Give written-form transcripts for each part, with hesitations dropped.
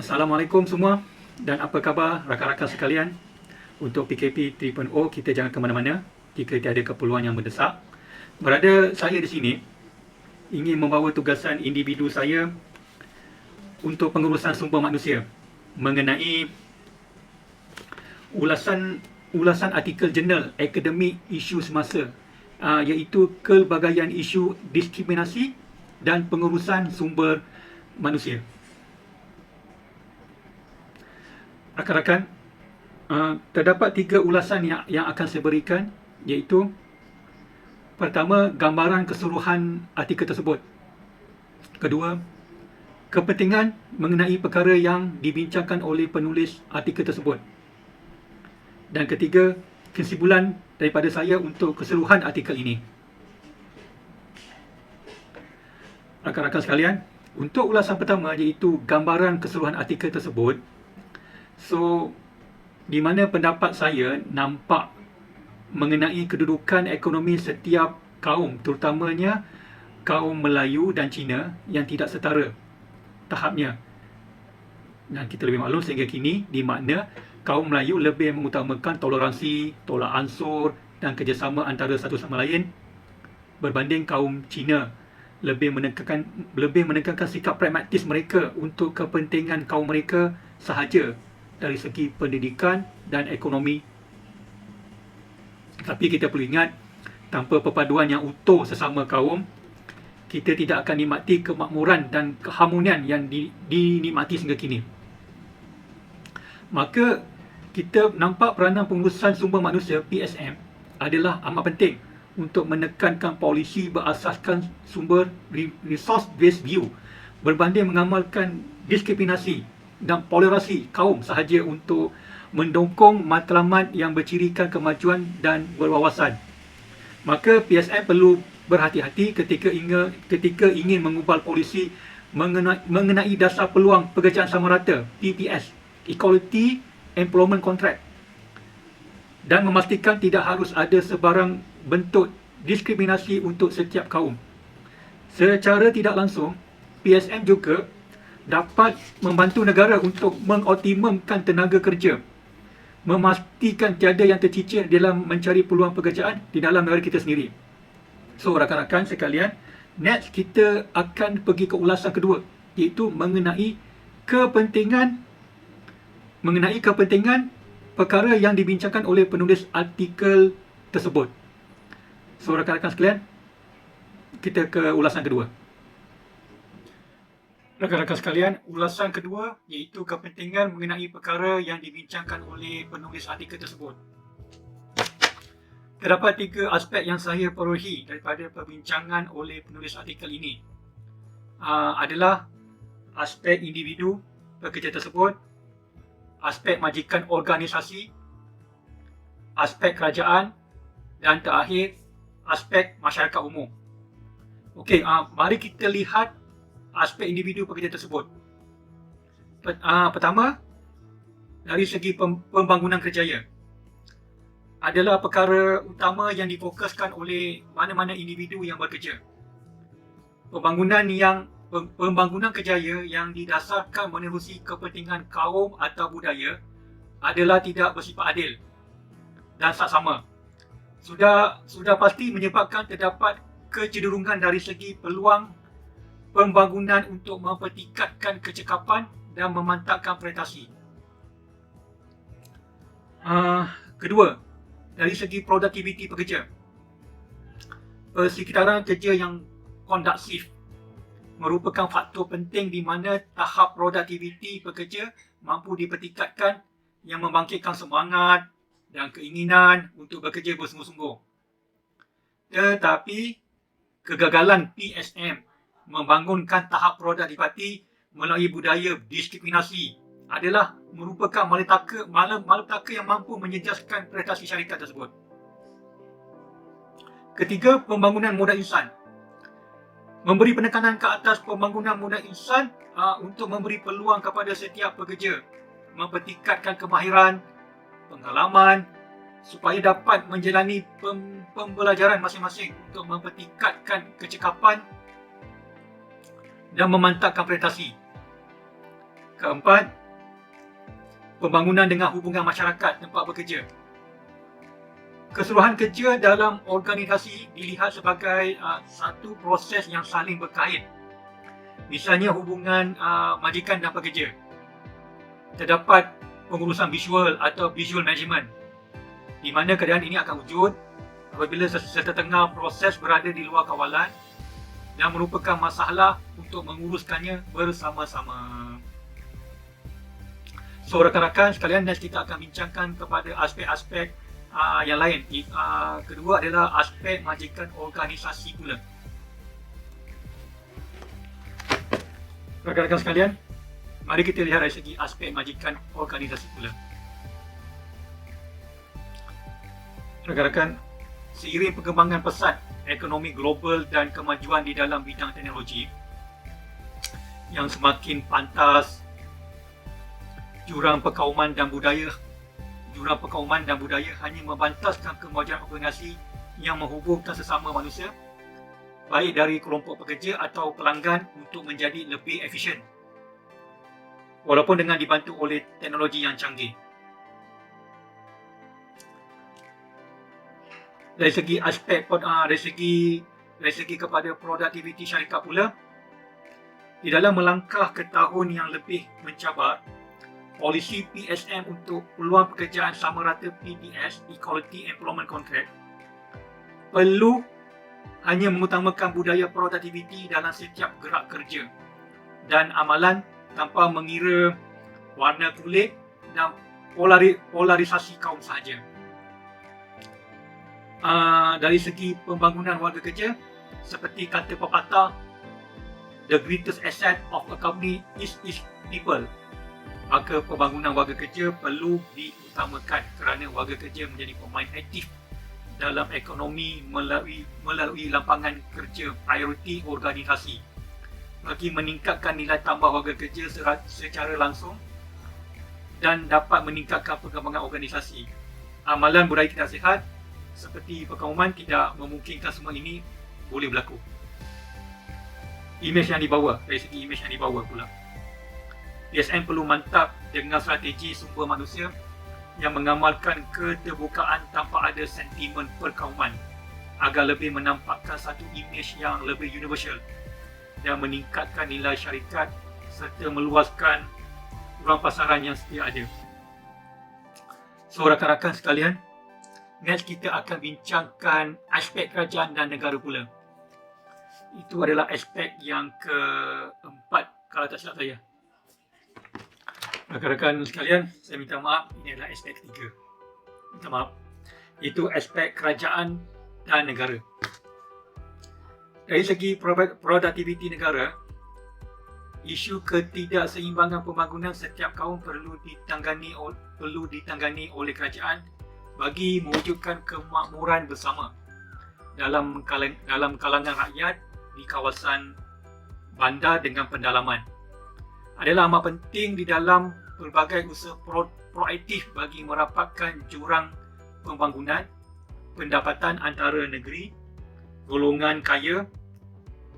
Assalamualaikum semua dan apa khabar rakan-rakan sekalian. Untuk PKP 3.0 kita jangan ke mana-mana jika tiada keperluan yang mendesak. Berada saya di sini ingin membawa tugasan individu saya untuk pengurusan sumber manusia mengenai ulasan artikel jurnal akademik isu semasa, iaitu kelbagaian isu diskriminasi dan pengurusan sumber manusia. Rakan-rakan, terdapat 3 ulasan yang akan saya berikan, iaitu pertama, gambaran keseluruhan artikel tersebut. Kedua, kepentingan mengenai perkara yang dibincangkan oleh penulis artikel tersebut. Dan ketiga, kesimpulan daripada saya untuk keseluruhan artikel ini. Rakan-rakan sekalian, untuk ulasan pertama iaitu gambaran keseluruhan artikel tersebut, di mana pendapat saya nampak mengenai kedudukan ekonomi setiap kaum, terutamanya kaum Melayu dan Cina yang tidak setara tahapnya. Dan kita lebih maklum sehingga kini di makna kaum Melayu lebih mengutamakan toleransi, tolak ansur dan kerjasama antara satu sama lain, berbanding kaum Cina lebih menekankan sikap pragmatis mereka untuk kepentingan kaum mereka sahaja dari segi pendidikan dan ekonomi. Tapi kita perlu ingat, tanpa perpaduan yang utuh sesama kaum, kita tidak akan nikmati kemakmuran dan keharmonian yang dinikmati sehingga kini. Maka kita nampak peranan pengurusan sumber manusia PSM adalah amat penting untuk menekankan polisi berasaskan sumber resource based view berbanding mengamalkan diskriminasi dan polarisasi kaum sahaja untuk mendongkong matlamat yang bercirikan kemajuan dan berwawasan. Maka PSM perlu berhati-hati ketika ingin mengubal polisi mengenai dasar peluang pekerjaan sama rata PPS, Equality Employment Contract, dan memastikan tidak harus ada sebarang bentuk diskriminasi untuk setiap kaum. Secara tidak langsung, PSM juga dapat membantu negara untuk mengoptimumkan tenaga kerja, memastikan tiada yang tercicir dalam mencari peluang pekerjaan di dalam negara kita sendiri. So, rakan-rakan sekalian, next kita akan pergi ke ulasan kedua, iaitu mengenai kepentingan perkara yang dibincangkan oleh penulis artikel tersebut. So, rakan-rakan sekalian, kita ke ulasan kedua. Rakan-rakan sekalian, ulasan kedua iaitu kepentingan mengenai perkara yang dibincangkan oleh penulis artikel tersebut. Terdapat 3 aspek yang saya perolehi daripada perbincangan oleh penulis artikel ini. Adalah aspek individu pekerja tersebut, aspek majikan organisasi, aspek kerajaan, dan terakhir aspek masyarakat umum. Okey, mari kita lihat aspek individu pekerja tersebut. Pertama, dari segi pembangunan kerjaya, adalah perkara utama yang difokuskan oleh mana-mana individu yang bekerja. Pembangunan kerjaya yang didasarkan menerusi kepentingan kaum atau budaya adalah tidak bersifat adil dan saksama. Sudah pasti menyebabkan terdapat kecenderungan dari segi peluang pembangunan untuk mempertingkatkan kecekapan dan memantapkan prestasi. Kedua, dari segi produktiviti pekerja, persekitaran kerja yang kondusif merupakan faktor penting di mana tahap produktiviti pekerja mampu dipertingkatkan, yang membangkitkan semangat dan keinginan untuk bekerja bersungguh-sungguh. Tetapi kegagalan PSM membangunkan tahap produktiviti melalui budaya diskriminasi adalah merupakan malapetaka yang mampu menjejaskan prestasi syarikat tersebut. Ketiga, pembangunan modal insan. Memberi penekanan ke atas pembangunan modal insan untuk memberi peluang kepada setiap pekerja mempertingkatkan kemahiran, pengalaman supaya dapat menjalani pembelajaran masing-masing untuk mempertingkatkan kecekapan dan memantapkan prestasi. Keempat, pembangunan dengan hubungan masyarakat tempat bekerja. Keseluruhan kerja dalam organisasi dilihat sebagai satu proses yang saling berkait. Misalnya hubungan majikan dan pekerja. Terdapat pengurusan visual atau visual management, di mana keadaan ini akan wujud apabila sesetengah proses berada di luar kawalan dan merupakan masalah untuk menguruskannya bersama-sama. So, rakan-rakan sekalian, next kita akan bincangkan kepada aspek-aspek yang lain. Kedua adalah aspek majikan organisasi pula. Rakan-rakan sekalian, mari kita lihat dari segi aspek majikan organisasi pula. Rakan-rakan, seiring perkembangan pesat ekonomi global dan kemajuan di dalam bidang teknologi yang semakin pantas, jurang perkauman dan budaya hanya membantaskan kemajuan organisasi yang menghubungkan sesama manusia, baik dari kelompok pekerja atau pelanggan, untuk menjadi lebih efisien, walaupun dengan dibantu oleh teknologi yang canggih. Dari segi aspek dari segi kepada produktiviti syarikat pula, di dalam melangkah ke tahun yang lebih mencabar, polisi PSM untuk peluang pekerjaan sama rata PES, Equality Employment Contract, perlu hanya mengutamakan budaya produktiviti dalam setiap gerak kerja dan amalan tanpa mengira warna kulit dan polarisasi kaum sahaja. Dari segi pembangunan warga kerja, seperti kata pepatah, the greatest asset of a company is its people. Maka pembangunan warga kerja perlu diutamakan kerana warga kerja menjadi pemain aktif dalam ekonomi melalui lapangan kerja prioriti organisasi bagi meningkatkan nilai tambah warga kerja secara langsung dan dapat meningkatkan perkembangan organisasi. Amalan budaya tidak sihat seperti perkauman tidak memungkinkan semua ini boleh berlaku. Imej yang dibawa, dari segi imej yang dibawa pula, PSM perlu mantap dengan strategi sumber manusia yang mengamalkan keterbukaan tanpa ada sentimen perkauman agar lebih menampakkan satu imej yang lebih universal dan meningkatkan nilai syarikat serta meluaskan ruang pasaran yang sedia ada. So, rakan-rakan sekalian, next kita akan bincangkan aspek kerajaan dan negara pula. Itu adalah aspek yang keempat kalau tak silap saya. Rakan-rakan sekalian, saya minta maaf, ini adalah aspek ketiga. Minta maaf. Itu aspek kerajaan dan negara. Dari segi produktiviti negara, isu ketidakseimbangan pembangunan setiap kaum perlu ditangani oleh kerajaan bagi mewujudkan kemakmuran bersama dalam kalangan rakyat di kawasan bandar dengan pendalaman. Adalah amat penting di dalam pelbagai usaha proaktif bagi merapatkan jurang pembangunan pendapatan antara negeri, golongan kaya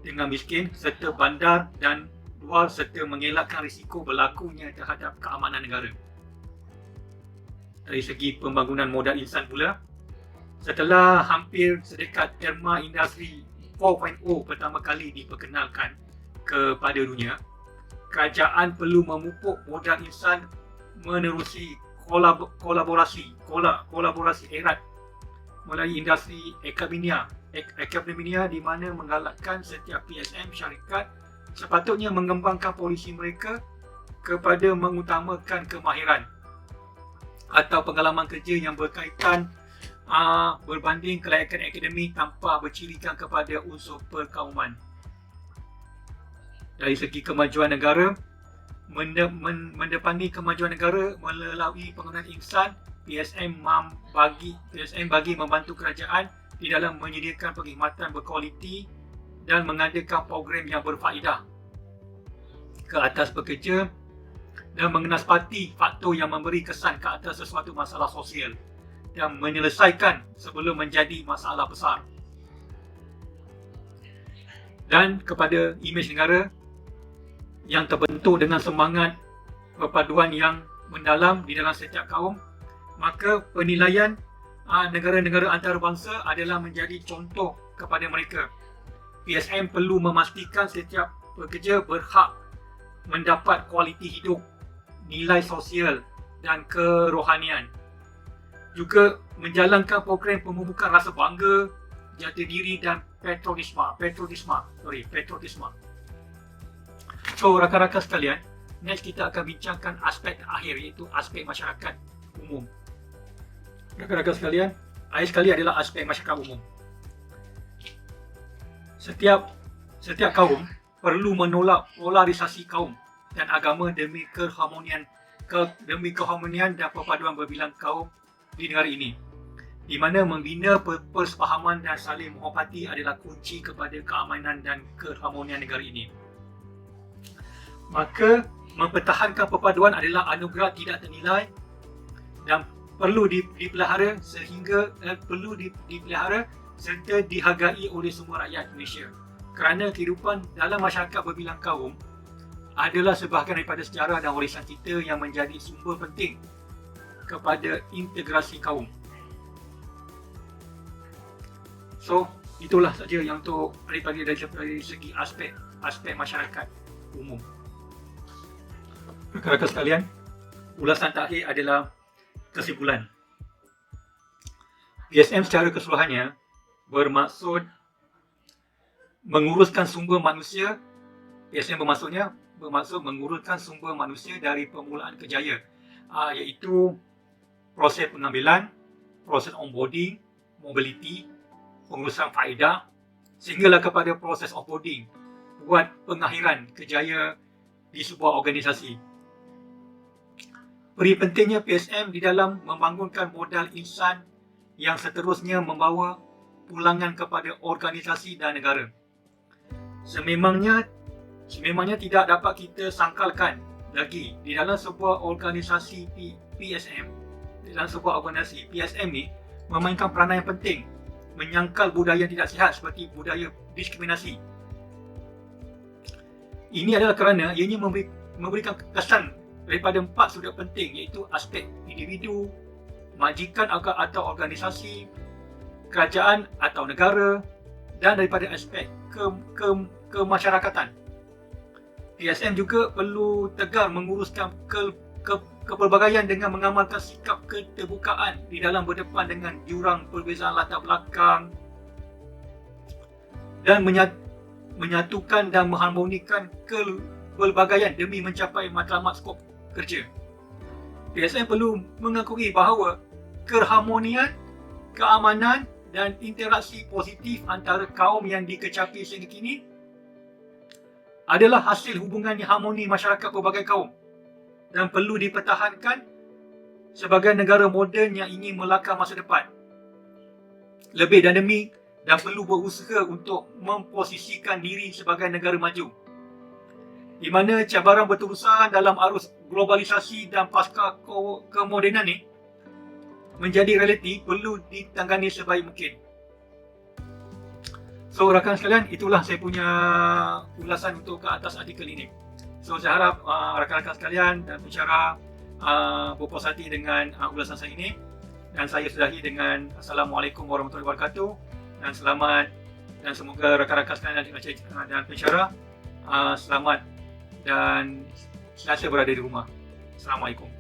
dengan miskin serta bandar dan luar serta mengelakkan risiko berlakunya terhadap keamanan negara. Dari segi pembangunan modal insan pula, setelah hampir sedekat terma industri 4.0 pertama kali diperkenalkan kepada dunia, kerajaan perlu memupuk modal insan menerusi kolaborasi erat melalui industri akademia di mana menggalakkan setiap PSM syarikat sepatutnya mengembangkan polisi mereka kepada mengutamakan kemahiran atau pengalaman kerja yang berkaitan berbanding kelayakan akademik tanpa bercirikan kepada unsur perkauman. Dari segi kemajuan negara, mendepani kemajuan negara melalui penggunaan insan, PSM bagi membantu kerajaan di dalam menyediakan perkhidmatan berkualiti dan mengadakan program yang berfaedah ke atas pekerja dan mengenasepati faktor yang memberi kesan ke atas sesuatu masalah sosial dan menyelesaikan sebelum menjadi masalah besar. Dan kepada imej negara yang terbentuk dengan semangat perpaduan yang mendalam di dalam setiap kaum, maka penilaian negara-negara antarabangsa adalah menjadi contoh kepada mereka. PSM perlu memastikan setiap pekerja berhak mendapat kualiti hidup, nilai sosial dan kerohanian. Juga menjalankan program pemumukan rasa bangga, jati diri dan patriotisme. So, rakan-rakan sekalian, next kita akan bincangkan aspek terakhir, iaitu aspek masyarakat umum. Rakan-rakan sekalian, akhir sekali adalah aspek masyarakat umum. Setiap kaum perlu menolak polarisasi kaum dan agama demi keharmonian dan perpaduan berbilang kaum di negara ini, di mana membina persefahaman dan saling menghormati adalah kunci kepada keamanan dan keharmonian negara ini. Maka mempertahankan perpaduan adalah anugerah tidak ternilai dan perlu dipelihara serta dihargai oleh semua rakyat Malaysia. Kerana kehidupan dalam masyarakat berbilang kaum adalah sebahagian daripada sejarah dan warisan kita yang menjadi sumber penting kepada integrasi kaum. So, itulah saja yang untuk dari segi aspek masyarakat umum. Rakan-rakan sekalian, ulasan terakhir adalah kesimpulan. PSM secara keseluruhannya bermaksud menguruskan sumber manusia. PSM bermaksud menguruskan sumber manusia dari permulaan kejaya, iaitu proses pengambilan, proses onboarding, mobility, pengurusan faedah, sehinggalah kepada proses offboarding, buat pengakhiran kejaya di sebuah organisasi. Peri pentingnya PSM di dalam membangunkan modal insan yang seterusnya membawa pulangan kepada organisasi dan negara. Sememangnya tidak dapat kita sangkalkan lagi di dalam sebuah organisasi PSM, PSM ni memainkan peranan yang penting menyangkal budaya yang tidak sihat seperti budaya diskriminasi. Ini adalah kerana ianya memberikan kesan daripada 4 sudut penting, iaitu aspek individu, majikan atau organisasi, kerajaan atau negara, dan daripada aspek kemasyarakatan. PSM juga perlu tegar menguruskan kepelbagaian dengan mengamalkan sikap keterbukaan di dalam berdepan dengan jurang perbezaan latar belakang dan menyatukan dan mengharmonikan kepelbagaian demi mencapai matlamat skop kerja. PSM perlu mengakui bahawa keharmonian, keamanan dan interaksi positif antara kaum yang dikecapi sehingga kini adalah hasil hubungan yang harmoni masyarakat pelbagai kaum dan perlu dipertahankan sebagai negara moden yang ingin melakar masa depan. Lebih dan perlu berusaha untuk memposisikan diri sebagai negara maju, di mana cabaran berterusan dalam arus globalisasi dan pasca kemodenan ni menjadi realiti perlu ditangani sebaik mungkin. So, rakan sekalian, itulah saya punya ulasan untuk ke atas artikel ini. So, saya harap rakan-rakan sekalian dan pensyarah berpuas hati dengan ulasan saya ini, dan saya sudahi dengan Assalamualaikum warahmatullahi wabarakatuh, dan selamat, dan semoga rakan-rakan sekalian dan pensyarah selamat dan senantiasa berada di rumah. Assalamualaikum.